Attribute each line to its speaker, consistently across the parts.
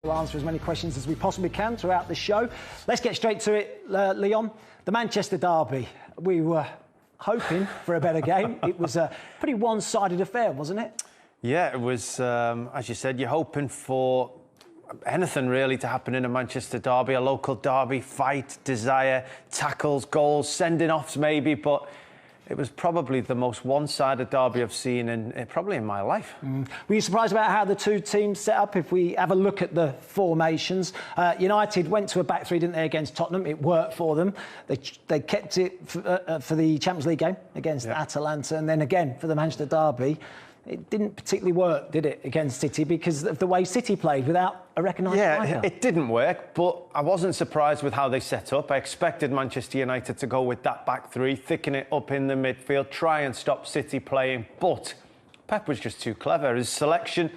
Speaker 1: We'll answer as many questions as we possibly can throughout the show. Let's get straight to it, Leon. The Manchester derby. We were hoping for a better game. It was a pretty one-sided affair, wasn't it?
Speaker 2: Yeah, it was, as you said, you're hoping for anything really to happen in a Manchester derby, a local derby, fight, desire, tackles, goals, sending-offs maybe, but it was probably the most one-sided derby I've seen probably in my life.
Speaker 1: Were you surprised about how the two teams set up? If we have a look at the formations, United went to a back three, didn't they, against Tottenham? It worked for them. They kept it for the Champions League game against Atalanta, and then again for the Manchester derby. It didn't particularly work, did it, against City because of the way City played without a recognised striker?
Speaker 2: Yeah, it didn't work, but I wasn't surprised with how they set up. I expected Manchester United to go with that back three, thicken it up in the midfield, try and stop City playing, but Pep was just too clever. His selection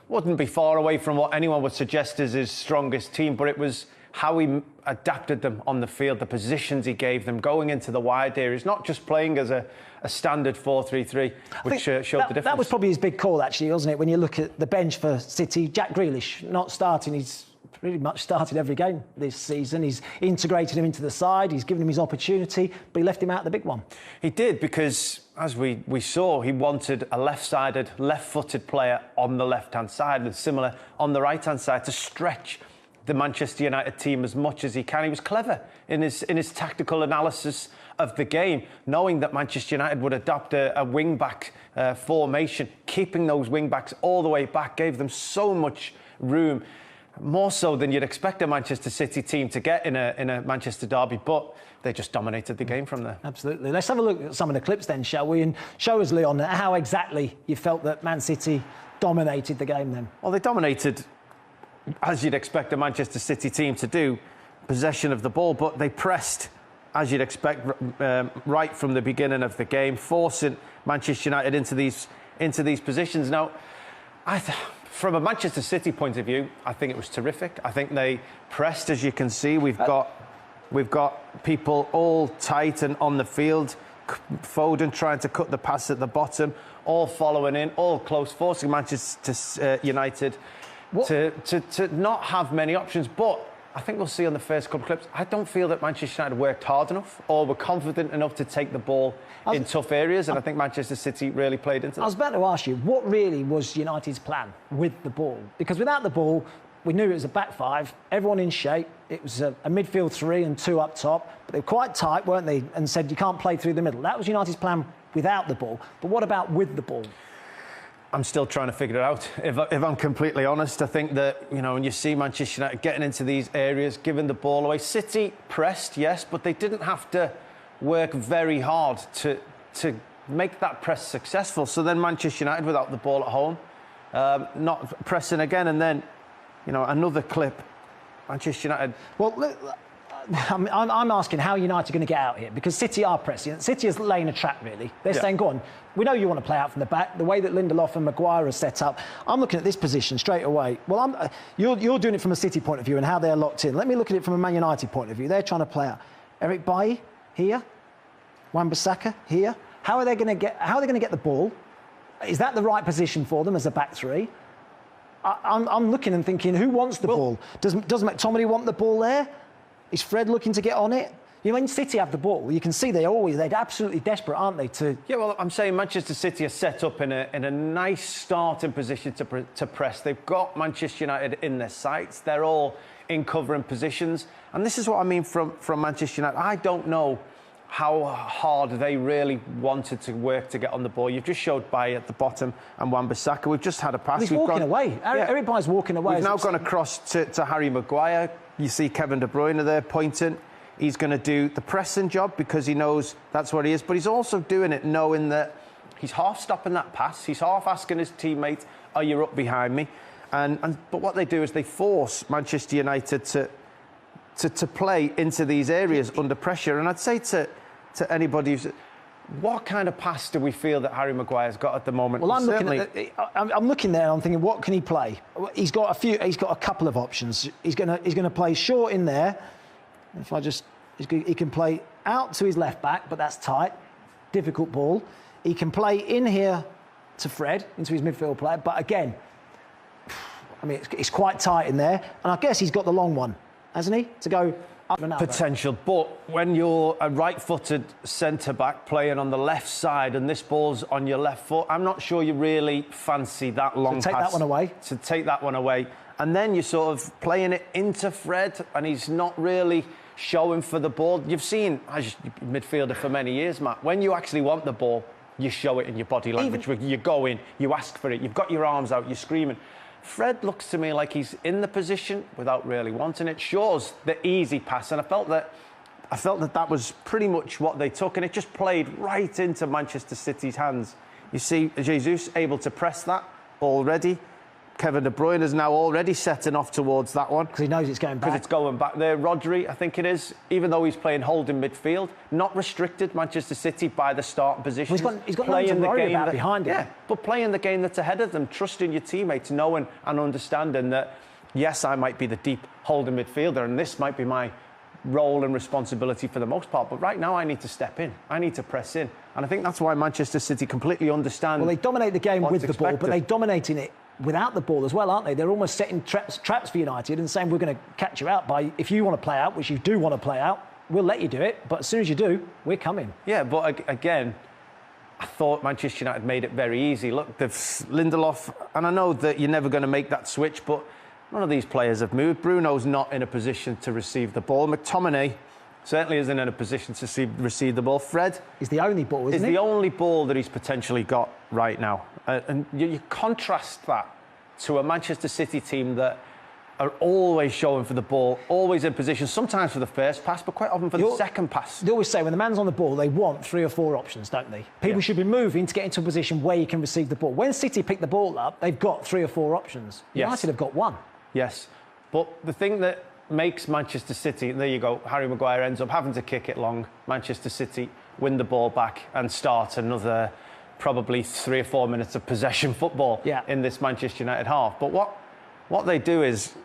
Speaker 2: wouldn't be far away from what anyone would suggest is his strongest team, but it was how he adapted them on the field, the positions he gave them, going into the wide areas, not just playing as a standard 4-3-3, which showed the difference.
Speaker 1: That was probably his big call, actually, wasn't it? When you look at the bench for City, Jack Grealish not starting. He's pretty much started every game this season. He's integrated him into the side. He's given him his opportunity, but he left him out of the big one.
Speaker 2: He did, because as we saw, he wanted a left-sided, left-footed player on the left-hand side and similar on the right-hand side to stretch the Manchester United team as much as he can. He was clever in his tactical analysis of the game, knowing that Manchester United would adopt a wing-back formation. Keeping those wing-backs all the way back gave them so much room, more so than you'd expect a Manchester City team to get in a Manchester derby, but they just dominated the game from there.
Speaker 1: Absolutely. Let's have a look at some of the clips then, shall we? And show us, Leon, how exactly you felt that Man City dominated the game then.
Speaker 2: Well, they dominated, as you'd expect a Manchester City team to do, possession of the ball, but they pressed, as you'd expect, right from the beginning of the game, forcing Manchester United into these positions. Now, from a Manchester City point of view, I think it was terrific. I think they pressed, as you can see. We've got people all tight and on the field. Foden trying to cut the pass at the bottom, all following in, all close, forcing Manchester United to not have many options. But I think we'll see on the first couple of clips, I don't feel that Manchester United worked hard enough or were confident enough to take the ball in tough areas, and I think Manchester City really played into that.
Speaker 1: I was about to ask you, what really was United's plan with the ball? Because without the ball, we knew it was a back five, everyone in shape. It was a midfield three and two up top, but they were quite tight, weren't they? And said you can't play through the middle. That was United's plan without the ball. But what about with the ball?
Speaker 2: I'm still trying to figure it out, if I'm completely honest. I think that, you know, when you see Manchester United getting into these areas, giving the ball away, City pressed, yes, but they didn't have to work very hard to make that press successful. So then Manchester United, without the ball at home, not pressing again, and then, you know, another clip, Manchester United.
Speaker 1: Well, look, I'm asking how United are going to get out here, because City are pressing. City is laying a trap, really. They're saying, go on, we know you want to play out from the back. The way that Lindelof and Maguire are set up, I'm looking at this position straight away. Well, you're doing it from a City point of view and how they're locked in. Let me look at it from a Man United point of view. They're trying to play out. Eric Bailly here, Wan-Bissaka here. How are they going to get the ball? Is that the right position for them as a back three? I'm looking and thinking, who wants the ball? Does McTominay want the ball there? Is Fred looking to get on it? You know, when City have the ball, you can see they're absolutely desperate, aren't they?
Speaker 2: Yeah, well, I'm saying Manchester City are set up in a nice starting position to press. They've got Manchester United in their sights. They're all in covering positions. And this is what I mean from Manchester United. I don't know how hard they really wanted to work to get on the ball. You've just showed Bailly at the bottom and Wan-Bissaka. We've just had a pass.
Speaker 1: He's walking away. Everybody's walking away.
Speaker 2: We've now gone across to Harry Maguire. You see Kevin De Bruyne there pointing. He's going to do the pressing job because he knows that's what he is. But he's also doing it knowing that he's half stopping that pass. He's half asking his teammate, are you up behind me? But what they do is they force Manchester United to play into these areas under pressure. And I'd say to anybody who's... What kind of pass do we feel that Harry Maguire's got at the moment?
Speaker 1: Well, I'm looking there and I'm thinking, what can he play? He's got a couple of options. He's going to play short in there. He can play out to his left back, but that's tight, difficult ball. He can play in here to Fred, into his midfield player, but again, I mean, it's quite tight in there, and I guess he's got the long one, hasn't he, to go up Ronaldo.
Speaker 2: Potential, but when you're a right-footed centre-back playing on the left side and this ball's on your left foot, I'm not sure you really fancy that long pass.
Speaker 1: Take that one away.
Speaker 2: To take that one away. And then you're sort of playing it into Fred, and he's not really showing for the ball. You've seen, as a midfielder for many years, Matt, when you actually want the ball, you show it in your body language. You go in, you ask for it, you've got your arms out, you're screaming. Fred looks to me like he's in the position without really wanting it. Shaw's the easy pass, and I felt that was pretty much what they took, and it just played right into Manchester City's hands. You see Jesus able to press that already. Kevin De Bruyne is now already setting off towards that one.
Speaker 1: Because he knows it's going back.
Speaker 2: Because it's going back there. Rodri, I think it is, even though he's playing holding midfield, not restricted, Manchester City, by the starting position.
Speaker 1: Well, he's got nothing to worry about behind him.
Speaker 2: Yeah, but playing the game that's ahead of them, trusting your teammates, knowing and understanding that, yes, I might be the deep holding midfielder, and this might be my role and responsibility for the most part, but right now I need to step in. I need to press in. And I think that's why Manchester City completely understand.
Speaker 1: Well, they dominate the game with the ball, but they're dominating it without the ball as well, aren't they? They're almost setting traps for United and saying, we're going to catch you out by, if you want to play out, which you do want to play out, we'll let you do it, but as soon as you do, we're coming.
Speaker 2: Yeah, but again, I thought Manchester United made it very easy. Look, they've Lindelof, and I know that you're never going to make that switch, but none of these players have moved. Bruno's not in a position to receive the ball. McTominay certainly isn't in a position to receive the ball. Fred
Speaker 1: is the only ball, isn't he?
Speaker 2: Is the only ball that he's potentially got right now. And you contrast that to a Manchester City team that are always showing for the ball, always in position, sometimes for the first pass, but quite often for the second pass.
Speaker 1: They always say when the man's on the ball, they want 3 or 4 options, don't they? People should be moving to get into a position where you can receive the ball. When City pick the ball up, they've got 3 or 4 options. United have got 1.
Speaker 2: Yes, but the thing that makes Manchester City, there you go, Harry Maguire ends up having to kick it long. Manchester City win the ball back and start another probably 3 or 4 minutes of possession football in this Manchester United half. But what they do is,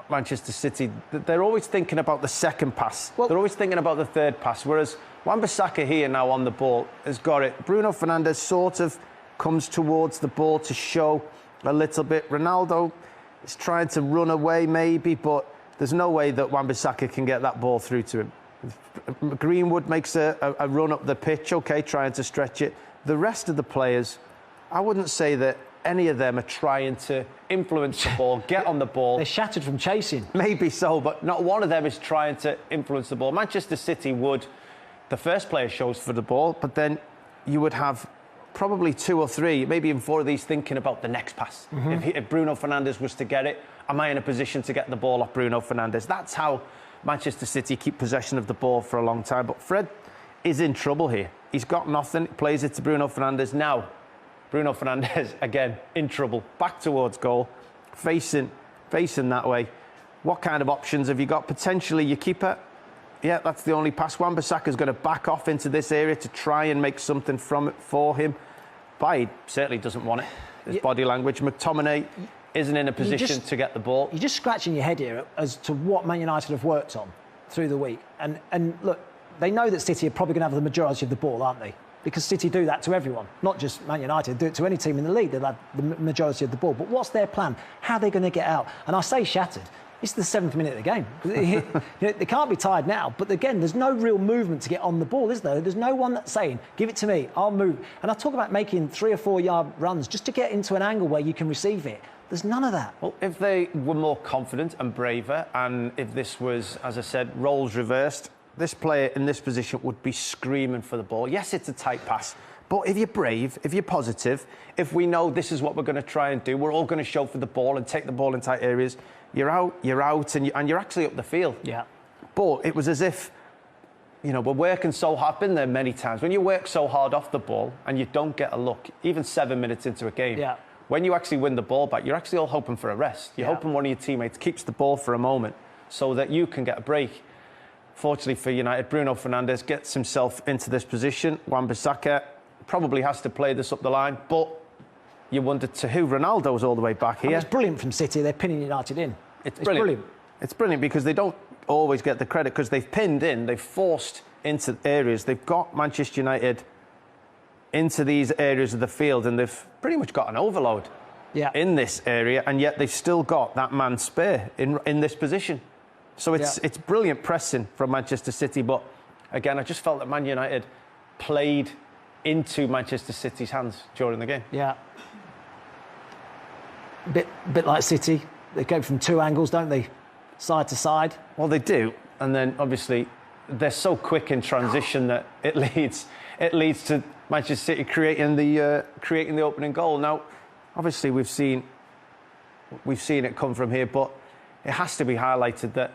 Speaker 2: Manchester City, they're always thinking about the second pass. They're always thinking about the third pass, whereas Wan-Bissaka here now on the ball has got it. Bruno Fernandes sort of comes towards the ball to show a little bit. Ronaldo is trying to run away maybe, but there's no way that Wan-Bissaka can get that ball through to him. Greenwood makes a run up the pitch, okay, trying to stretch it. The rest of the players, I wouldn't say that any of them are trying to influence the ball, get on the ball.
Speaker 1: They're shattered from chasing.
Speaker 2: Maybe so, but not one of them is trying to influence the ball. Manchester City would, the first player shows for the ball, but then you would have probably 2 or 3, maybe even 4 of these thinking about the next pass. If Bruno Fernandes was to get it, am I in a position to get the ball off Bruno Fernandes? That's how Manchester City keep possession of the ball for a long time. But Fred is in trouble here. He's got nothing, plays it to Bruno Fernandes. Now, Bruno Fernandes, again, in trouble. Back towards goal, facing that way. What kind of options have you got? Potentially your keeper. Yeah, that's the only pass. Wan-Bissaka's going to back off into this area to try and make something from it for him. Bailly certainly doesn't want it. His body language. McTominay isn't in a position to get the ball.
Speaker 1: You're just scratching your head here as to what Man United have worked on through the week. And look, they know that City are probably going to have the majority of the ball, aren't they? Because City do that to everyone, not just Man United, do it to any team in the league. They'll have the majority of the ball. But what's their plan? How are they going to get out? And I say shattered. It's the 7th minute of the game. They can't be tired now. But again, there's no real movement to get on the ball, is there? There's no one that's saying, give it to me, I'll move. And I talk about making 3 or 4 yard runs just to get into an angle where you can receive it. There's none of that.
Speaker 2: Well, if they were more confident and braver, and if this was, as I said, roles reversed, this player in this position would be screaming for the ball. Yes, it's a tight pass, but if you're brave, if you're positive, if we know this is what we're going to try and do, we're all going to show for the ball and take the ball in tight areas, you're out, and you're actually up the field.
Speaker 1: Yeah.
Speaker 2: But it was as if, you know, we're working so hard. I've been there many times. When you work so hard off the ball and you don't get a look, even 7 minutes into a game, when you actually win the ball back, you're actually all hoping for a rest. You're hoping one of your teammates keeps the ball for a moment so that you can get a break. Fortunately for United, Bruno Fernandes gets himself into this position. Wan-Bissaka probably has to play this up the line, but you wonder to who. Ronaldo's all the way back here.
Speaker 1: It's brilliant from City. They're pinning United in.
Speaker 2: It's brilliant. It's brilliant because they don't always get the credit because they've pinned in, they've forced into areas. They've got Manchester United into these areas of the field and they've pretty much got an overload. in this area, and yet they've still got that man spare in this position. So it's brilliant pressing from Manchester City, but again, I just felt that Man United played into Manchester City's hands during the game.
Speaker 1: Yeah. Bit like City. They go from two angles, don't they? Side to side.
Speaker 2: Well, they do, and then obviously they're so quick in transition that it leads to Manchester City creating the opening goal. Now, obviously we've seen it come from here, but it has to be highlighted that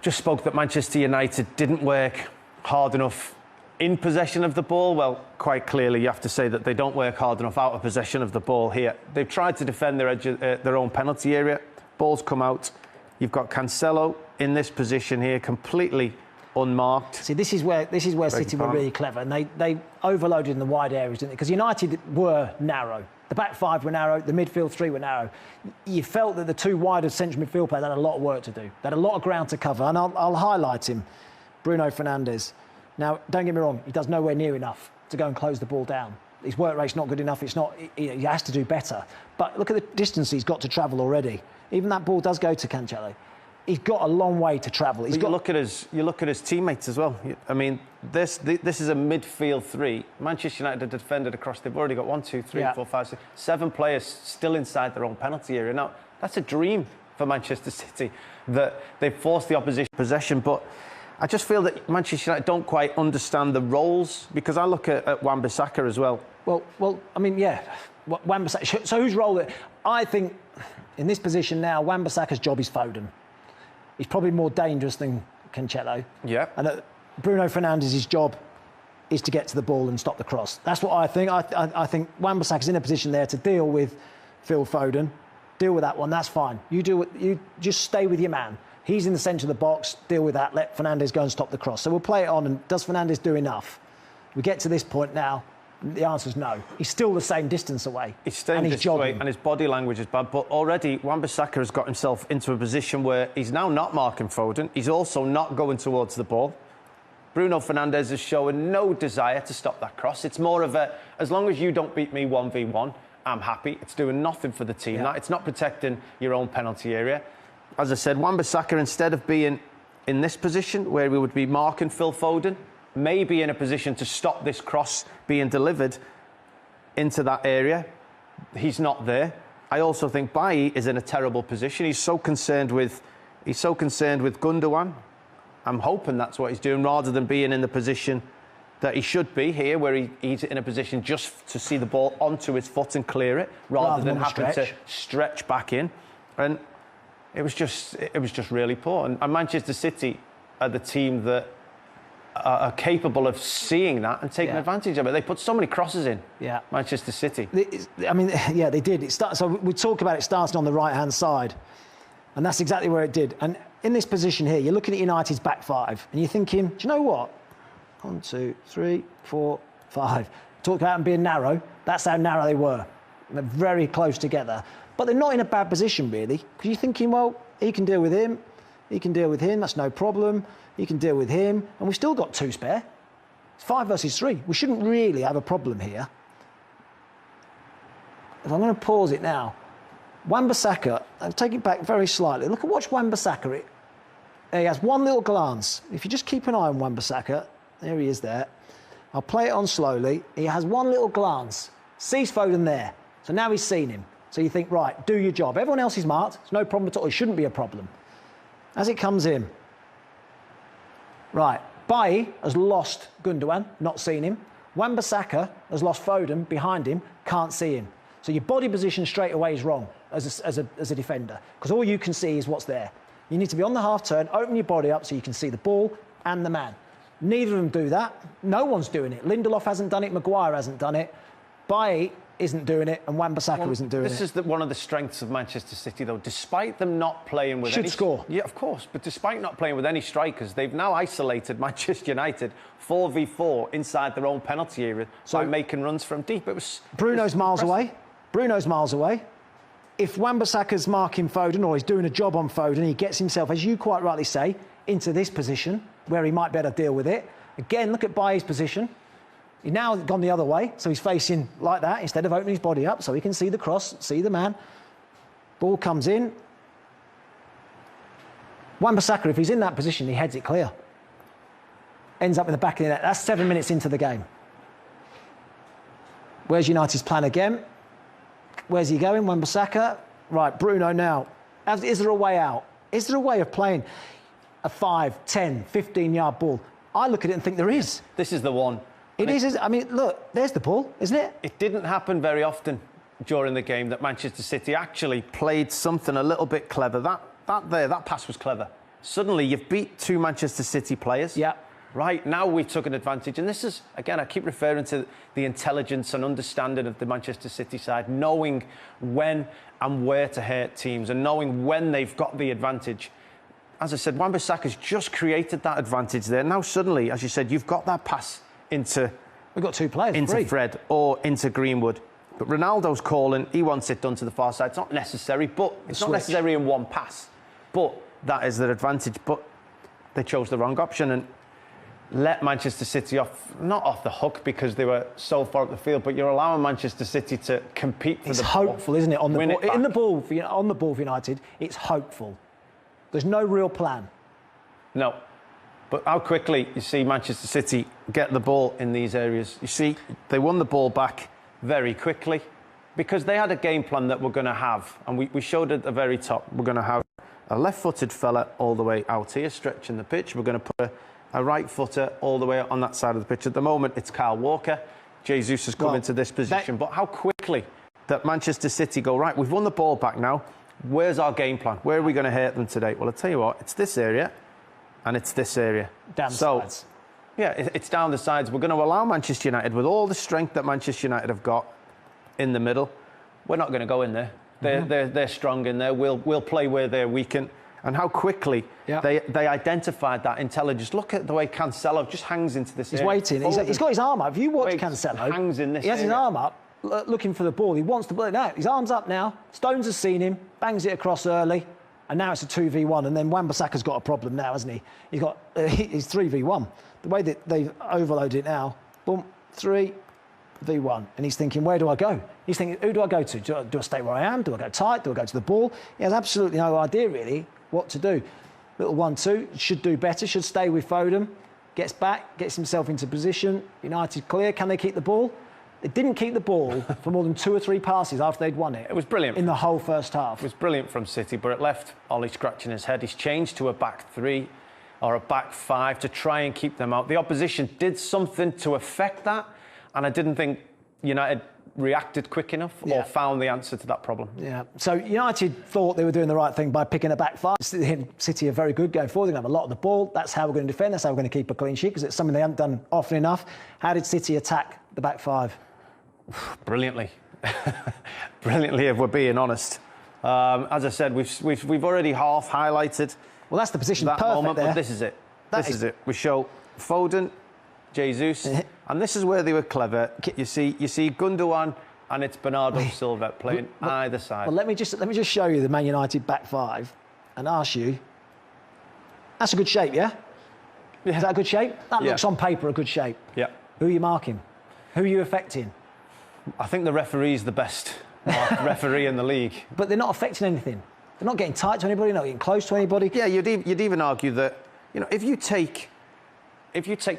Speaker 2: just spoke that Manchester United didn't work hard enough in possession of the ball. Well, quite clearly, you have to say that they don't work hard enough out of possession of the ball here. They've tried to defend their own penalty area. Balls come out. You've got Cancelo in this position here, completely unmarked.
Speaker 1: See, this is where City were really clever, and they overloaded in the wide areas, didn't they? Because United were narrow. The back five were narrow, the midfield three were narrow. You felt that the two wider central midfield players had a lot of work to do. They had a lot of ground to cover, and I'll highlight him, Bruno Fernandes. Now, don't get me wrong, he does nowhere near enough to go and close the ball down. His work rate's not good enough. He has to do better. But look at the distance he's got to travel already. Even that ball does go to Cancelo. He's got a long way to travel.
Speaker 2: You look at his teammates as well. I mean, this is a midfield three. Manchester United have defended across. They've already got 1, 2, 3, 4, 5, 6, 7 players still inside their own penalty area. Now, that's a dream for Manchester City that they've forced the opposition possession. But I just feel that Manchester United don't quite understand the roles, because I look at Wan-Bissaka as well.
Speaker 1: Well, I mean, yeah, Wan-Bissaka. So whose role? I think in this position now, Wan-Bissaka's job is Foden. He's probably more dangerous than Cancelo.
Speaker 2: Yeah.
Speaker 1: And Bruno Fernandes' job is to get to the ball and stop the cross. That's what I think. I think Wan-Bissaka's in a position there to deal with Phil Foden. Deal with that one, that's fine. You just stay with your man. He's in the centre of the box, deal with that, let Fernandes go and stop the cross. So we'll play it on, and does Fernandes do enough? We get to this point now, the answer's no. He's still the same distance away.
Speaker 2: He's staying this way, and his body language is bad. But already, Wan-Bissaka has got himself into a position where he's now not marking Foden. He's also not going towards the ball. Bruno Fernandes is showing no desire to stop that cross. It's more of a, as long as you don't beat me 1v1, I'm happy. It's doing nothing for the team.
Speaker 1: Yeah.
Speaker 2: It's not protecting your own penalty area. As I said, Wan-Bissaka, instead of being in this position where we would be marking Phil Foden, may be in a position to stop this cross being delivered into that area. He's not there. I also think Bailly is in a terrible position. He's so concerned with Gundogan. I'm hoping that's what he's doing, rather than being in the position that he should be here, where he's in a position just to see the ball onto his foot and clear it, rather than having to stretch back in. And it was just really poor. And Manchester City are the team that are capable of seeing that and taking advantage of it. They put so many crosses in. Yeah, Manchester City.
Speaker 1: I mean, yeah, they did. So we talk about it starting on the right-hand side, and that's exactly where it did. And in this position here, you're looking at United's back five, and you're thinking, do you know what? 1, 2, 3, 4, 5. Talk about them being narrow. That's how narrow they were. They're very close together. But they're not in a bad position, really, because you're thinking, well, he can deal with him. He can deal with him. That's no problem. He can deal with him. And we've still got 2 spare. It's 5 versus 3. We shouldn't really have a problem here. If I'm going to pause it now, Wan-Bissaka, I'll take it back very slightly. Watch Wan-Bissaka. He has one little glance. If you just keep an eye on Wan-Bissaka, there he is there. I'll play it on slowly. He has one little glance. Sees Foden there. So now he's seen him. So you think, right, do your job. Everyone else is marked. It's no problem at all. It shouldn't be a problem. As it comes in, right, Bailly has lost Gundogan, not seen him. Wan-Bissaka has lost Foden behind him, can't see him. So your body position straight away is wrong as a defender, because all you can see is what's there. You need to be on the half turn, open your body up so you can see the ball and the man. Neither of them do that. No one's doing it. Lindelof hasn't done it. Maguire hasn't done it. Bailly isn't doing it, and Wan-Bissaka isn't doing it.
Speaker 2: This is one of the strengths of Manchester City, though. Despite them not playing with
Speaker 1: Should score.
Speaker 2: Yeah, of course. But despite not playing with any strikers, they've now isolated Manchester United 4v4 inside their own penalty area by making runs from deep.
Speaker 1: Bruno's miles away. Bruno's miles away. If Wan-Bissaka's marking Foden, or he's doing a job on Foden, he gets himself, as you quite rightly say, into this position where he might better deal with it. Again, look at Bailly's position. He's now gone the other way, so he's facing like that instead of opening his body up so he can see the cross, see the man. Ball comes in. Wan-Bissaka, if he's in that position, he heads it clear. Ends up in the back of the net. That's 7 minutes into the game. Where's United's plan again? Where's he going? Wan-Bissaka. Right, Bruno now. Is there a way out? Is there a way of playing a 5, 10, 15-yard ball? I look at it and think there is.
Speaker 2: This is the one.
Speaker 1: It is. I mean, look, there's the ball, isn't it?
Speaker 2: It didn't happen very often during the game that Manchester City actually played something a little bit clever. That pass was clever. Suddenly, you've beat 2 Manchester City players.
Speaker 1: Yeah.
Speaker 2: Right, now we took an advantage. And this is, again, I keep referring to the intelligence and understanding of the Manchester City side, knowing when and where to hurt teams and knowing when they've got the advantage. As I said, Wan-Bissaka's just created that advantage there. Now, suddenly, as you said, you've got that pass into...
Speaker 1: We've got 2 players,
Speaker 2: into
Speaker 1: free.
Speaker 2: Fred or into Greenwood. But Ronaldo's calling, he wants it done to the far side. It's not necessary, but it's not necessary in one pass. But that is their advantage. But they chose the wrong option and let Manchester City off, not off the hook because they were so far up the field, but you're allowing Manchester City to compete for
Speaker 1: it's
Speaker 2: the
Speaker 1: ball. It's hopeful, isn't it? On the ball, on the ball for United, it's hopeful. There's no real plan.
Speaker 2: No. But how quickly you see Manchester City get the ball in these areas. You see, they won the ball back very quickly because they had a game plan that we're going to have. And we showed at the very top, we're going to have a left-footed fella all the way out here, stretching the pitch. We're going to put a right-footer all the way on that side of the pitch. At the moment, it's Kyle Walker. Jesus has come into this position. But how quickly that Manchester City go, right, we've won the ball back now. Where's our game plan? Where are we going to hurt them today? Well, I'll tell you what, it's this area. And it's this area.
Speaker 1: Down the sides.
Speaker 2: Yeah, it's down the sides. We're going to allow Manchester United, with all the strength that Manchester United have got in the middle, we're not going to go in there. They're strong in there. We'll play where they're weak. And how quickly they identified that intelligence. Look at the way Cancelo just hangs into this area.
Speaker 1: He's waiting. He's got his arm up. If you watch Cancelo,
Speaker 2: hangs in this
Speaker 1: he has
Speaker 2: area.
Speaker 1: his arm up, looking for the ball. He wants the ball. Now, his arm's up now. Stones has seen him, bangs it across early. And now it's a 2v1, and then Wan-Bissaka's got a problem now, hasn't he? He's 3v1. The way that they've overloaded it now, boom, 3v1. And he's thinking, where do I go? He's thinking, who do I go to? Do I stay where I am? Do I go tight? Do I go to the ball? He has absolutely no idea, really, what to do. Little 1-2, should do better, should stay with Foden. Gets back, gets himself into position. United clear. Can they keep the ball? They didn't keep the ball for more than 2 or 3 passes after they'd won it.
Speaker 2: It was brilliant.
Speaker 1: In the whole first half.
Speaker 2: It was brilliant from City, but it left Ollie scratching his head. He's changed to a back 3 or a back 5 to try and keep them out. The opposition did something to affect that, and I didn't think United reacted quick enough or found the answer to that problem.
Speaker 1: Yeah. So United thought they were doing the right thing by picking a back 5. City are very good going forward. They're going to have a lot of the ball. That's how we're going to defend. That's how we're going to keep a clean sheet, because it's something they haven't done often enough. How did City attack the back 5?
Speaker 2: Brilliantly. Brilliantly, if we're being honest. As I said, we've already half highlighted.
Speaker 1: Well, that's the position.
Speaker 2: That
Speaker 1: perfect
Speaker 2: moment,
Speaker 1: there.
Speaker 2: but this is it. This is it. We show Foden, Jesus, and this is where they were clever. You see Gundogan, and it's Bernardo Silva playing either side.
Speaker 1: Well, let me just show you the Man United back 5 and ask you. That's a good shape, yeah? Is that a good shape? That looks on paper a good shape.
Speaker 2: Yeah.
Speaker 1: Who are you marking? Who are you affecting?
Speaker 2: I think the referee's the best referee in the league.
Speaker 1: But they're not affecting anything. They're not getting tight to anybody, not getting close to anybody.
Speaker 2: Yeah, you'd even argue that, if you take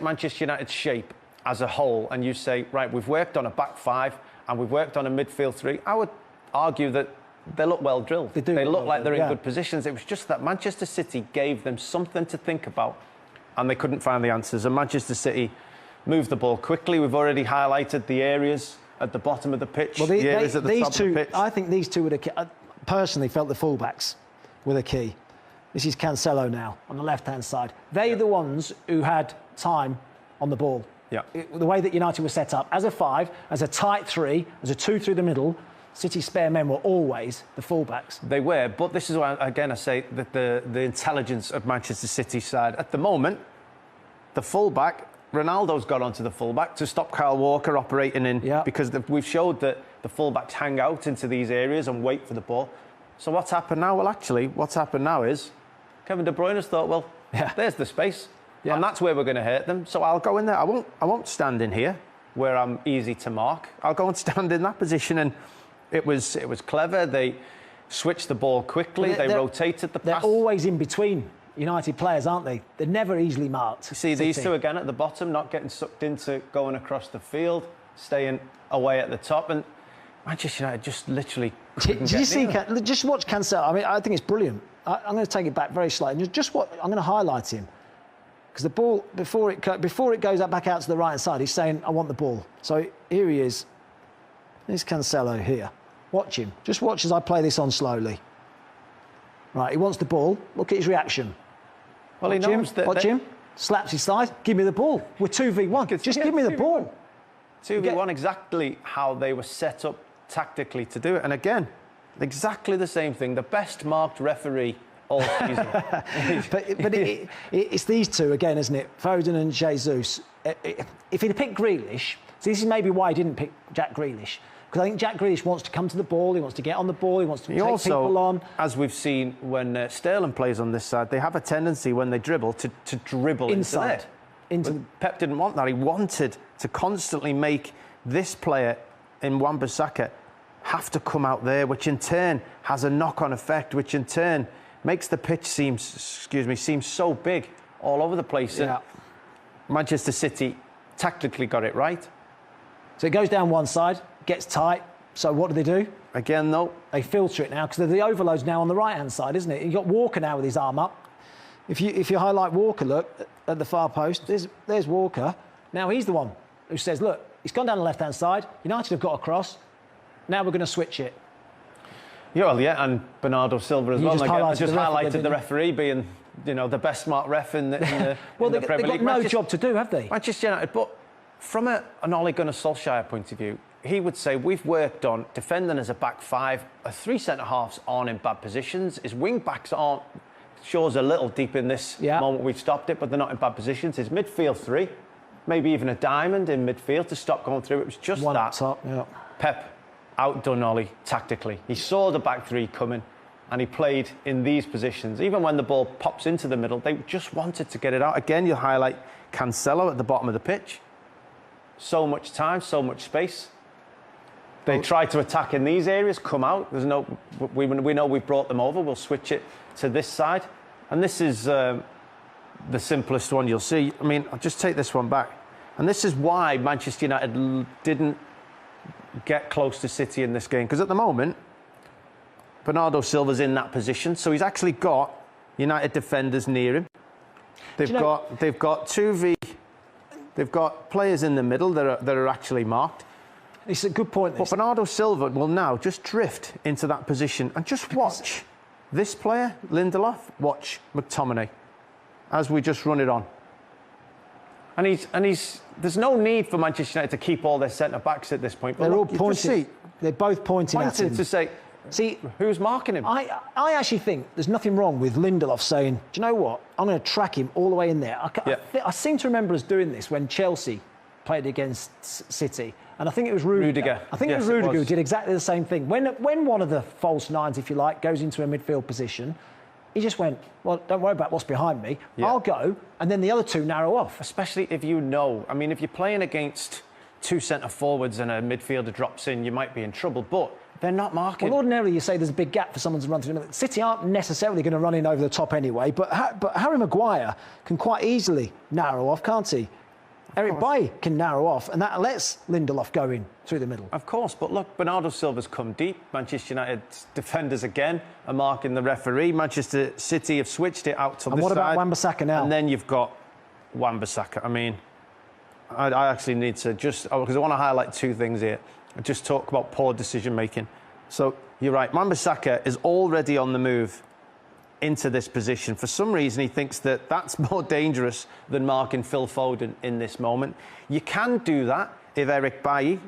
Speaker 2: Manchester United's shape as a whole and you say, right, we've worked on a back 5 and we've worked on a midfield 3, I would argue that they look well drilled. They look like they're in good positions. It was just that Manchester City gave them something to think about and they couldn't find the answers. And Manchester City moved the ball quickly. We've already highlighted the areas at the bottom of the pitch,
Speaker 1: well,
Speaker 2: the areas at the top of the pitch.
Speaker 1: I think these two were the key. I personally felt the fullbacks were the key. This is Cancelo now on the left-hand side. They're the ones who had time on the ball.
Speaker 2: Yeah.
Speaker 1: The way that United was set up, as a 5, as a tight 3, as a 2 through the middle, City's spare men were always the fullbacks.
Speaker 2: They were, but this is why, again, I say that the intelligence of Manchester City's side. At the moment, the fullback, Ronaldo's got onto the fullback to stop Kyle Walker operating in, because we've showed that the fullbacks hang out into these areas and wait for the ball. So what's happened now? Well, actually, what's happened now is Kevin De Bruyne has thought, well, there's the space, and that's where we're going to hurt them. So I'll go in there. I won't stand in here. where I'm easy to mark, I'll go and stand in that position. And it was clever. They switched the ball quickly. They rotated the pass.
Speaker 1: They're always in between United players, aren't they? They're never easily marked.
Speaker 2: You see these two again at the bottom, not getting sucked into going across the field, staying away at the top. And Manchester United just literally couldn't
Speaker 1: Did you see?
Speaker 2: get
Speaker 1: Just watch Cancelo. I mean, I think it's brilliant. I'm going to take it back very slightly. Just what I'm going to highlight him, because the ball before it goes back out to the right hand side, he's saying, "I want the ball." So here he is. There's Cancelo here. Watch him. Just watch as I play this on slowly. Right, he wants the ball. Look at his reaction.
Speaker 2: Well, he knows that.
Speaker 1: Watch him. Slaps his thigh. Give me the ball. We're 2v1. Just give me the ball.
Speaker 2: 2v1, exactly how they were set up tactically to do it. And again, exactly the same thing. The best marked referee all season.
Speaker 1: but it's these two again, isn't it? Foden and Jesus. If he'd picked Grealish, so this is maybe why he didn't pick Jack Grealish. Because I think Jack Grealish wants to come to the ball, he wants to get on the ball, he wants to take people on.
Speaker 2: As we've seen when Sterling plays on this side, they have a tendency when they dribble to dribble
Speaker 1: inside.
Speaker 2: Pep didn't want that. He wanted to constantly make this player in Wan-Bissaka have to come out there, which in turn has a knock-on effect, which in turn makes the pitch seem so big all over the place.
Speaker 1: Yeah.
Speaker 2: Manchester City tactically got it right.
Speaker 1: So it goes down one side, gets tight. So what do?
Speaker 2: Again, though,
Speaker 1: they filter it now because the overload's now on the right-hand side, isn't it? You've got Walker now with his arm up. If you highlight Walker, look at the far post. There's Walker. Now he's the one who says, "Look, he's gone down the left-hand side. United have got across. Now we're going to switch it."
Speaker 2: Yeah, well, yeah, and Bernardo Silva as well. I just highlighted the referee being, the best smart ref in the
Speaker 1: well,
Speaker 2: in the Premier League.
Speaker 1: They've got no job to do, have they?
Speaker 2: Manchester United, but from an Ole Gunnar Solskjaer point of view, he would say we've worked on defending as a back five. Our three centre-halves aren't in bad positions. His wing-backs aren't. Shaw's a little deep in this moment. We've stopped it, but they're not in bad positions. His midfield three, maybe even a diamond in midfield to stop going through. It was just
Speaker 1: one
Speaker 2: that.
Speaker 1: Up top, yeah.
Speaker 2: Pep outdone Ole tactically. He saw the back three coming and he played in these positions. Even when the ball pops into the middle, they just wanted to get it out. Again, you'll highlight Cancelo at the bottom of the pitch. So much time, so much space. They tried to attack in these areas, come out. There's no. We know we've brought them over. We'll switch it to this side. And this is the simplest one you'll see. I mean, I'll just take this one back. And this is why Manchester United didn't get close to City in this game. Because at the moment, Bernardo Silva's in that position. So he's actually got United defenders near him. They've got 2v. They've got players in the middle that are actually marked.
Speaker 1: It's a good point.
Speaker 2: But Bernardo Silva will now just drift into that position and just watch this player, Lindelof, watch McTominay as we just run it on. And he's there's no need for Manchester United to keep all their centre-backs at this point.
Speaker 1: They're all pointing. They're both pointing at him.
Speaker 2: To say, see, who's marking him?
Speaker 1: I actually think there's nothing wrong with Lindelof saying, do you know what? I'm going to track him all the way in there. I seem to remember us doing this when Chelsea played against City. And I think it was Rudiger. I think it was Rudiger who did exactly the same thing. When one of the false nines, if you like, goes into a midfield position, he just went, well, don't worry about what's behind me. Yeah. I'll go. And then the other two narrow off.
Speaker 2: Especially if you know. I mean, if you're playing against two centre-forwards and a midfielder drops in, you might be in trouble. But they're not marking.
Speaker 1: Well, ordinarily you say there's a big gap for someone to run through. City aren't necessarily going to run in over the top anyway. But Harry Maguire can quite easily narrow off, can't he? Eric Bailly can narrow off, and that lets Lindelof go in through the middle.
Speaker 2: Of course, but look, Bernardo Silva's come deep. Manchester United's defenders again are marking the referee. Manchester City have switched it out to the side.
Speaker 1: And what about Wan-Bissaka now?
Speaker 2: And then you've got Wan-Bissaka. I mean, I actually need to just, because I want to highlight two things here. I just talk about poor decision-making. So, you're right, Wan-Bissaka is already on the move into this position. For some reason, he thinks that that's more dangerous than marking Phil Foden in this moment. You can do that if Eric Bailly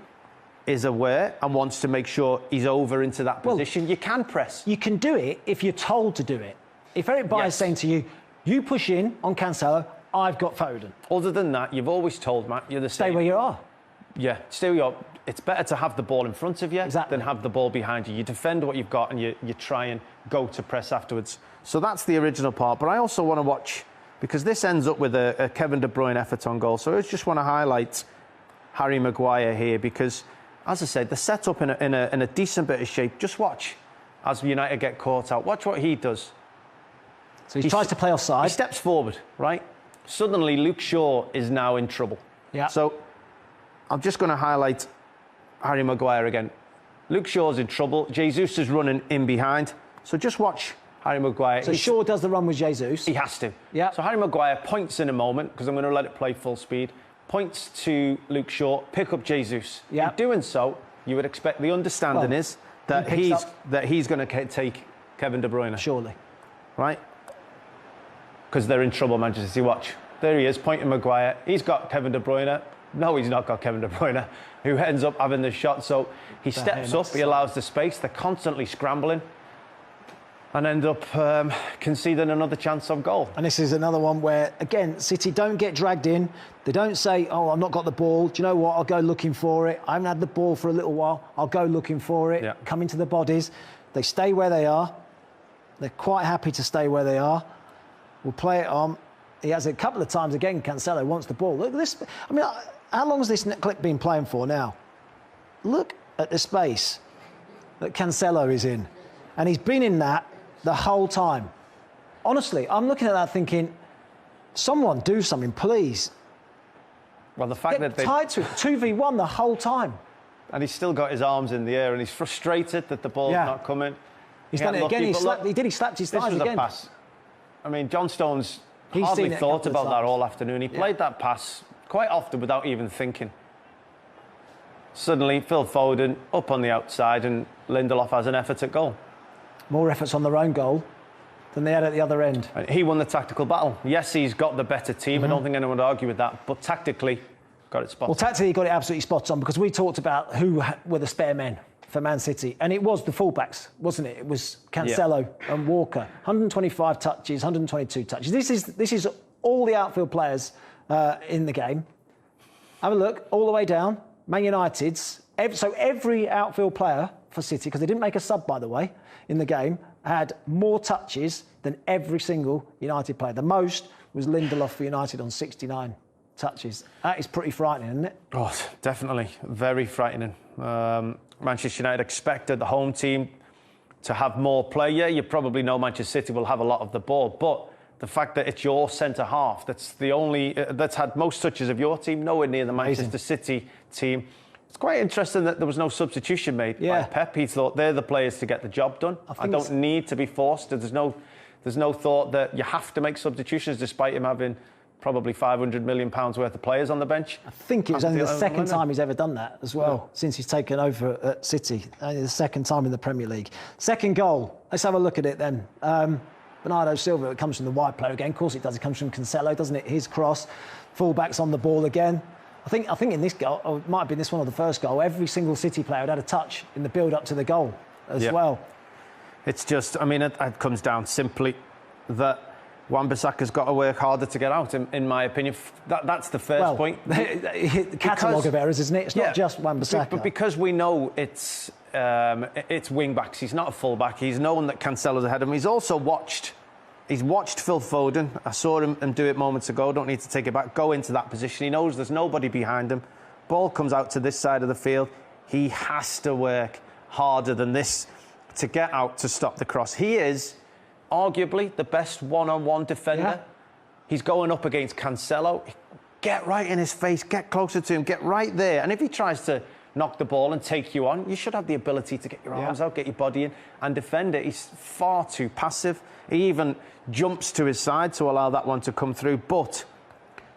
Speaker 2: is aware and wants to make sure he's over into that position. You can press.
Speaker 1: You can do it if you're told to do it. If Eric Bailly is saying to you, you push in on Cancelo, I've got Foden.
Speaker 2: Other than that, you've always told Matt, you're the same.
Speaker 1: Stay where you are.
Speaker 2: Yeah, stay where you are. It's better to have the ball in front of you than have the ball behind you. You defend what you've got and you try and go to press afterwards. So that's the original part. But I also want to watch, because this ends up with a Kevin De Bruyne effort on goal. So I just want to highlight Harry Maguire here because, as I said, they're set up in a decent bit of shape. Just watch as United get caught out. Watch what he does.
Speaker 1: So he tries to play offside.
Speaker 2: He steps forward, right? Suddenly, Luke Shaw is now in trouble.
Speaker 1: Yeah.
Speaker 2: So I'm just going to highlight Harry Maguire again. Luke Shaw's in trouble. Jesus is running in behind. So just watch Harry Maguire.
Speaker 1: So Shaw does the run with Jesus.
Speaker 2: He has to.
Speaker 1: Yeah.
Speaker 2: So Harry Maguire points in a moment, because I'm going to let it play full speed, points to Luke Shaw, pick up Jesus.
Speaker 1: Yeah.
Speaker 2: In doing so, you would expect the understanding is that he's going to take Kevin De Bruyne.
Speaker 1: Surely.
Speaker 2: Right? Because they're in trouble, Manchester City. Watch. There he is, pointing Maguire. He's got Kevin De Bruyne. No, he's not got Kevin De Bruyne, who ends up having the shot. So he steps up, he allows the space. They're constantly scrambling and end up conceding another chance of goal.
Speaker 1: And this is another one where, again, City don't get dragged in. They don't say, oh, I've not got the ball. Do you know what? I'll go looking for it. I haven't had the ball for a little while. I'll go looking for it.
Speaker 2: Yeah.
Speaker 1: Come into the bodies. They stay where they are. They're quite happy to stay where they are. We'll play it on. He has a couple of times again. Cancelo wants the ball. Look at this. I mean, how long has this clip been playing for now? Look at the space that Cancelo is in. And he's been in that the whole time. Honestly, I'm looking at that thinking, someone do something, please.
Speaker 2: Well, the fact
Speaker 1: Get
Speaker 2: that
Speaker 1: tied to it. 2v1 the whole time.
Speaker 2: And he's still got his arms in the air and he's frustrated that the ball's not coming.
Speaker 1: He's done it again. He slapped his thighs
Speaker 2: again. This was
Speaker 1: again.
Speaker 2: a pass. I mean, John Stones
Speaker 1: He's
Speaker 2: hardly
Speaker 1: seen it a
Speaker 2: thought
Speaker 1: couple of
Speaker 2: about that
Speaker 1: times.
Speaker 2: all afternoon. He played that pass quite often without even thinking. Suddenly, Phil Foden up on the outside and Lindelof has an effort at goal.
Speaker 1: More efforts on their own goal than they had at the other end.
Speaker 2: And he won the tactical battle. Yes, he's got the better team. I don't think anyone would argue with that. But tactically, got it spot on.
Speaker 1: Well, tactically, he got it absolutely spot on because we talked about who were the spare men for Man City. And it was the fullbacks, wasn't it? It was Cancelo and Walker. 125 touches, 122 touches. This is all the outfield players in the game. Have a look, all the way down. Man United's. So every outfield player for City, because they didn't make a sub, by the way, in the game, had more touches than every single United player. The most was Lindelof for United on 69 touches. That is pretty frightening, isn't it?
Speaker 2: Oh, definitely. Very frightening. Manchester United expected the home team to have more play. Yeah, you probably know Manchester City will have a lot of the ball, but the fact that it's your centre-half that's the only that's had most touches of your team, nowhere near the Manchester City team. It's quite interesting that there was no substitution made by Pep. He thought they're the players to get the job done. I don't need to be forced. There's no thought that you have to make substitutions, despite him having probably £500 million worth of players on the bench.
Speaker 1: I think it was only the second time he's ever done that as well, since he's taken over at City. Only the second time in the Premier League. Second goal. Let's have a look at it then. Bernardo Silva, it comes from the wide player again. Of course it does. It comes from Cancelo, doesn't it? His cross. Fullback's on the ball again. I think in this goal, or it might have been this one or the first goal, every single City player had a touch in the build-up to the goal as well.
Speaker 2: It's just, I mean, it comes down simply that Wan-Bissaka's got to work harder to get out, in my opinion. That's the first point.
Speaker 1: The catalogue of errors, isn't it? It's not just Wan-Bissaka.
Speaker 2: But because we know it's wing-backs, he's not a full-back. He's known that Cancelo's ahead of him. He's also watched Phil Foden. I saw him do it moments ago. Don't need to take it back. Go into that position. He knows there's nobody behind him. Ball comes out to this side of the field. He has to work harder than this to get out to stop the cross. He is arguably the best one-on-one defender.
Speaker 1: Yeah.
Speaker 2: He's going up against Cancelo. Get right in his face. Get closer to him. Get right there. And if he tries to knock the ball and take you on, you should have the ability to get your arms out, get your body in and defend it. He's far too passive. He even jumps to his side to allow that one to come through. But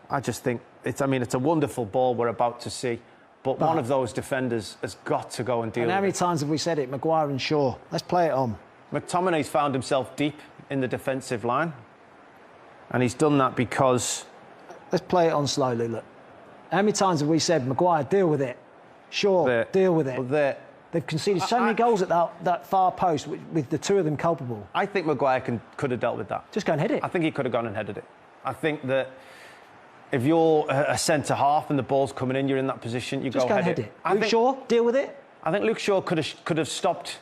Speaker 2: I just think it's a wonderful ball we're about to see. But one of those defenders has got to go and deal with it.
Speaker 1: And how many times have we said it? Maguire and Shaw. Let's play it on.
Speaker 2: McTominay's found himself deep in the defensive line. And he's done that because...
Speaker 1: Let's play it on slowly, look. How many times have we said, Maguire, deal with it? Shaw, deal with it.
Speaker 2: Well,
Speaker 1: they've conceded so many goals at that far post with the two of them culpable.
Speaker 2: I think Maguire could have dealt with that.
Speaker 1: Just go and hit it.
Speaker 2: I think he could have gone and headed it. I think that if you're a centre-half and the ball's coming in, you're in that position, you
Speaker 1: just
Speaker 2: go
Speaker 1: and
Speaker 2: head
Speaker 1: hit it. Luke Shaw, deal with it.
Speaker 2: I think Luke Shaw could have stopped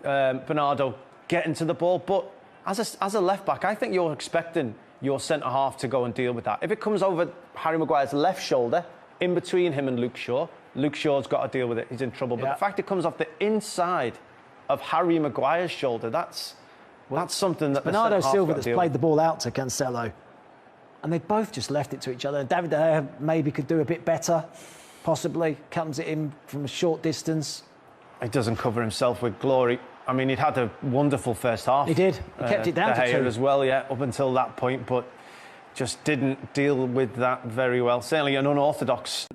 Speaker 2: Bernardo getting to the ball, but as a left-back, I think you're expecting your centre-half to go and deal with that. If it comes over Harry Maguire's left shoulder, in between him and Luke Shaw. Luke Shaw's got to deal with it. He's in trouble. But the fact it comes off the inside of Harry Maguire's shoulder, that's something that
Speaker 1: Bernardo Silva that's played the ball out to Cancelo. And they both just left it to each other. David De Gea maybe could do a bit better, possibly. Comes it in from a short distance.
Speaker 2: He doesn't cover himself with glory. I mean, he'd had a wonderful first half.
Speaker 1: He did. He kept it down
Speaker 2: to
Speaker 1: two
Speaker 2: as well, yeah, up until that point, but just didn't deal with that very well. Certainly an unorthodox.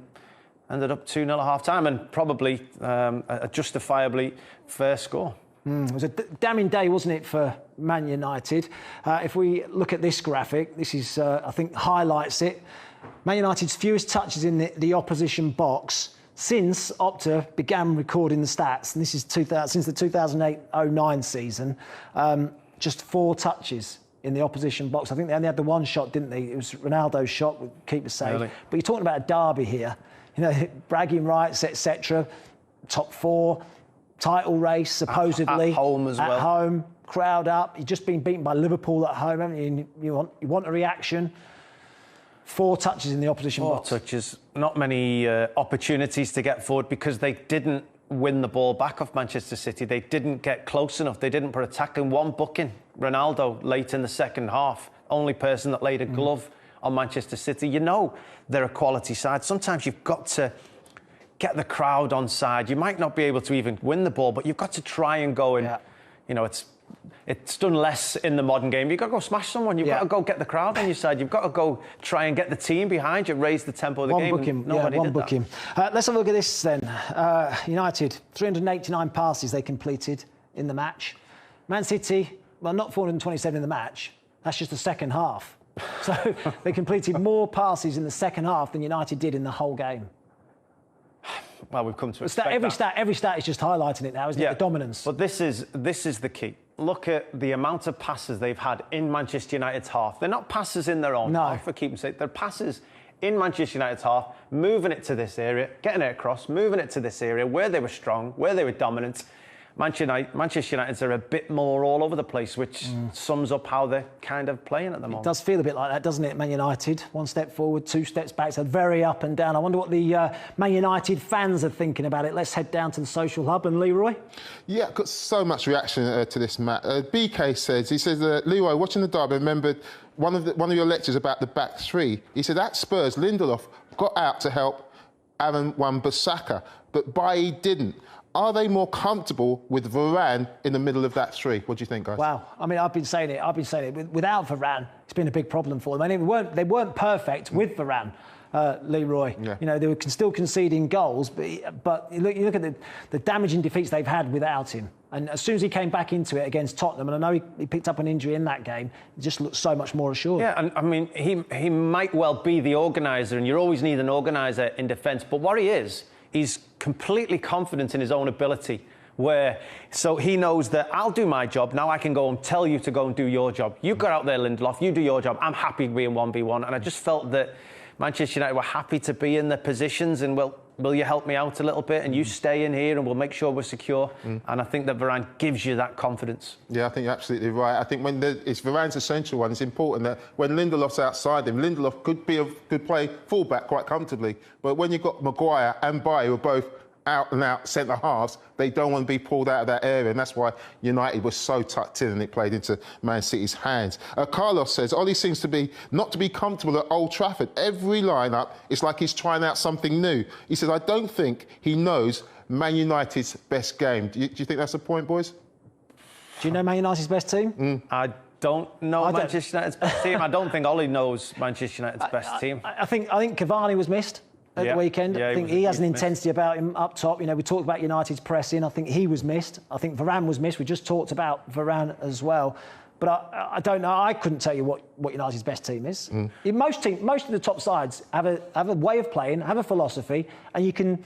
Speaker 2: Ended up 2-0 at half-time and probably a justifiably fair score.
Speaker 1: It was a damning day, wasn't it, for Man United? If we look at this graphic, this is, I think, highlights it. Man United's fewest touches in the opposition box since Opta began recording the stats, and this is since the 2008-09 season, just 4 touches in the opposition box. I think they only had the one shot, didn't they? It was Ronaldo's shot with keeper save.
Speaker 2: Really?
Speaker 1: But you're talking about a derby here, you know, bragging rights, etc. Top 4, title race supposedly
Speaker 2: at home as well.
Speaker 1: At home, crowd up. You've just been beaten by Liverpool at home, haven't you? You want a reaction. 4 touches in the opposition box.
Speaker 2: 4 touches, not many opportunities to get forward because they didn't win the ball back off Manchester City. They didn't get close enough. They didn't put a tackle in. One booking, Ronaldo, late in the second half. Only person that laid a glove on Manchester City. You know they're a quality side. Sometimes you've got to get the crowd on side. You might not be able to even win the ball, but you've got to try and go and, you know, it's done less in the modern game. You've got to go smash someone. You've got to go get the crowd on your side. You've got to go try and get the team behind you, raise the tempo of the game.
Speaker 1: One booking. Let's have a look at this then. United, 389 passes they completed in the match. Man City, well, not 427 in the match. That's just the second half. So they completed more passes in the second half than United did in the whole game.
Speaker 2: Well, we've come to expect
Speaker 1: every stat is just highlighting it now, isn't it? The dominance.
Speaker 2: But this is the key. Look at the amount of passes they've had in Manchester United's half. They're not passes in their own half, for keeping sake. They're passes in Manchester United's half, moving it to this area, getting it across, moving it to this area where they were strong, where they were dominant. Manchester United are a bit more all over the place, which sums up how they're kind of playing at the moment.
Speaker 1: It does feel a bit like that, doesn't it, Man United? 1 step forward, 2 steps back, so very up and down. I wonder what the Man United fans are thinking about it. Let's head down to the social hub. And Leroy?
Speaker 3: Yeah, got so much reaction to this, Matt. BK says, Leroy, watching the derby, remembered one of your lectures about the back 3. He said, at Spurs, Lindelof got out to help Aaron Wan-Bissaka, but Bailly didn't. Are they more comfortable with Varane in the middle of that 3? What do you think, guys?
Speaker 1: Wow. I mean, I've been saying it. Without Varane, it's been a big problem for them. I mean, they weren't perfect with Varane, Leroy. Yeah. You know, they were still conceding goals, but you look at the damaging defeats they've had without him. And as soon as he came back into it against Tottenham, and I know he picked up an injury in that game, he just looked so much more assured.
Speaker 2: Yeah, and I mean, he might well be the organiser, and you always need an organiser in defence. But what he is, he's completely confident in his own ability, so he knows that I'll do my job, now I can go and tell you to go and do your job. You got out there, Lindelof, you do your job, I'm happy being 1v1. And I just felt that Manchester United were happy to be in their positions and, well, will you help me out a little bit and you stay in here and we'll make sure we're secure. And I think that Varane gives you that confidence.
Speaker 3: Yeah, I think you're absolutely right. I think when it's Varane's essential one, it's important that when Lindelof's outside him, Lindelof could play fullback quite comfortably. But when you've got Maguire and Bailly, who are both out and out centre halves, they don't want to be pulled out of that area, and that's why United was so tucked in and it played into Man City's hands. Carlos says Ollie seems to be not to be comfortable at Old Trafford. Every lineup, it's like he's trying out something new. He says, I don't think he knows Man United's best game. Do you think that's the point, boys?
Speaker 1: Do you know Man United's best team?
Speaker 2: I don't know Manchester United's best team. I don't think Ollie knows Manchester United's best team.
Speaker 1: I think Cavani was missed at the weekend. I think he has an intensity about him up top. You know, we talked about United's pressing. I think he was missed. I think Varane was missed. We just talked about Varane as well. But I don't know. I couldn't tell you what United's best team is. Most of the top sides have a way of playing, have a philosophy, and you can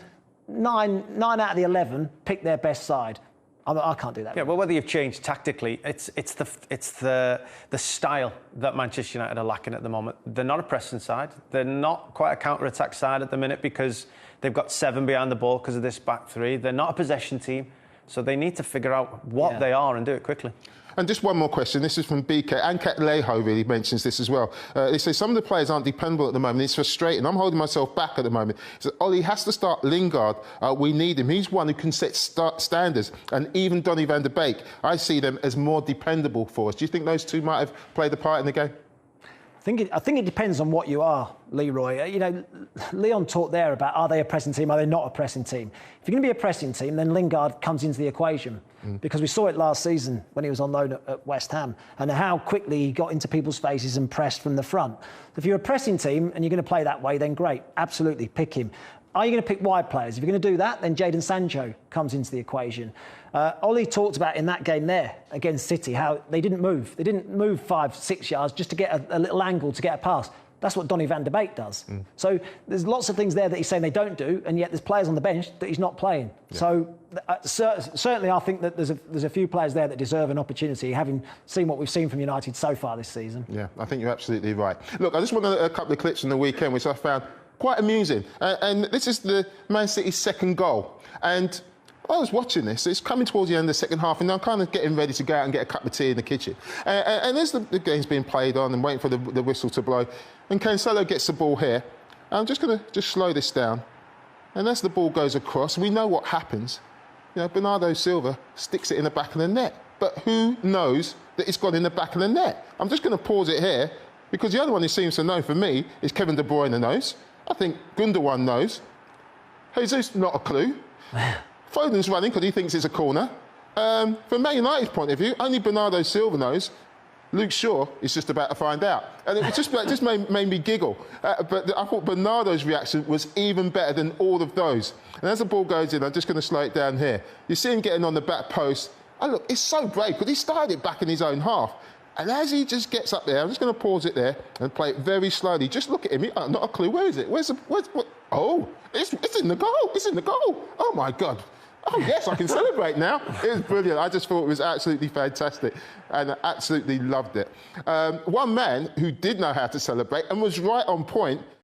Speaker 1: 9 out of the 11 pick their best side. I can't do that.
Speaker 2: Yeah, well, whether you've changed tactically, it's the style that Manchester United are lacking at the moment. They're not a pressing side. They're not quite a counter-attack side at the minute because they've got 7 behind the ball because of this back 3. They're not a possession team. So they need to figure out what they are and do it quickly.
Speaker 3: And just one more question. This is from BK. And Leho really mentions this as well. They say some of the players aren't dependable at the moment. It's frustrating. I'm holding myself back at the moment. So Ollie has to start Lingard. We need him. He's one who can set standards. And even Donny van der Beek, I see them as more dependable for us. Do you think those two might have played a part in the game?
Speaker 1: I think it depends on what you are, Leroy. You know, Leon talked there about, are they a pressing team, are they not a pressing team? If you're going to be a pressing team, then Lingard comes into the equation. Because we saw it last season when he was on loan at West Ham, and how quickly he got into people's faces and pressed from the front. If you're a pressing team and you're going to play that way, then great, absolutely, pick him. Are you going to pick wide players? If you're going to do that, then Jadon Sancho comes into the equation. Ollie talked about in that game there against City how they didn't move. They didn't move 5-6 yards just to get a little angle to get a pass. That's what Donny van der Beek does. So there's lots of things there that he's saying they don't do, and yet there's players on the bench that he's not playing. Yeah. So certainly I think that there's a few players there that deserve an opportunity, having seen what we've seen from United so far this season. Yeah,
Speaker 3: I think you're absolutely right. Look, I just want a couple of clips from the weekend which I found quite amusing. And this is the Man City's second goal. And I was watching this. It's coming towards the end of the second half, and I'm kind of getting ready to go out and get a cup of tea in the kitchen. And as the game's being played on and waiting for the whistle to blow, and Cancelo gets the ball here, I'm just going to slow this down. And as the ball goes across, we know what happens. You know, Bernardo Silva sticks it in the back of the net. But who knows that it's gone in the back of the net? I'm just going to pause it here, because the other one who seems to know for me is Kevin De Bruyne knows. I think Gundogan knows. Jesus, not a clue. Foden's running because he thinks it's a corner. From Man United's point of view, only Bernardo Silva knows. Luke Shaw is just about to find out. And it just made me giggle. But I thought Bernardo's reaction was even better than all of those. And as the ball goes in, I'm just going to slow it down here. You see him getting on the back post. And look, it's so brave because he started it back in his own half. And as he just gets up there, I'm just going to pause it there and play it very slowly. Just look at him. Not a clue. Where is it? What? Oh, it's in the goal. It's in the goal. Oh, my God. Oh, yes, I can celebrate now. It was brilliant. I just thought it was absolutely fantastic and I absolutely loved it. One man who did know how to celebrate and was right on point